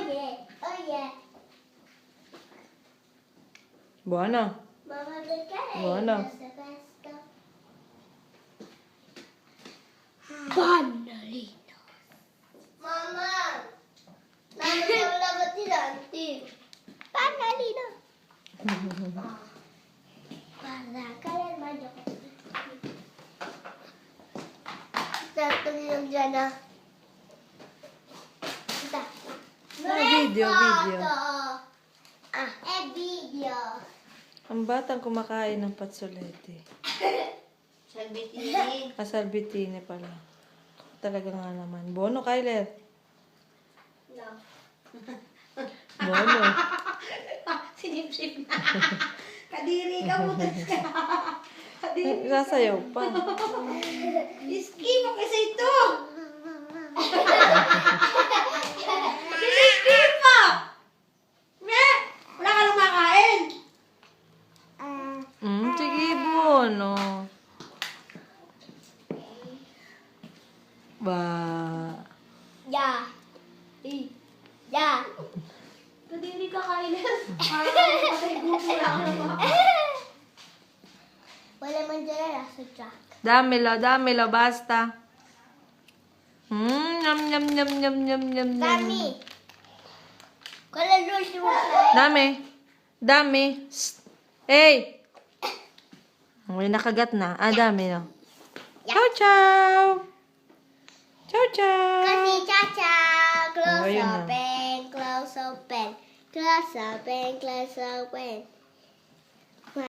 yeah. Oh, yeah. Buono. Mamma, perché lei Buono. questo? Bannalino. Mamma, mangiamo la bottiglianti. Bannalino. Guarda, kalian mangio. Satu yung dyan ah. Kita. Video. Ah, video. Ang batang kumakain ng patsolete. Salbitini. Salbitini pala. Talaga nga naman. Buono, Kyler. No. Buono. Sinip-sip na. Kadiri ka mo. Kadiri. Sasayaw pa. Iski mo kasi ito. Iski mo. Wala ka lang makain. Sige, buono. Ba. Ya. Ya. Kadiri ka kailan. Patay gusto lang naman. Wala man dyan sa truck. Damelo, basta. Nyam, nyam, nyam, nyam, nyam, nyam, nyam. Dami. Kala lusi mo sa Dami. Shh. Hey! May nakagat na. Dami, no? Ciao, ciao! Ciao, ciao! Kasi cha-cha. Close Oh, ayun na. open, close open. Close open, close open.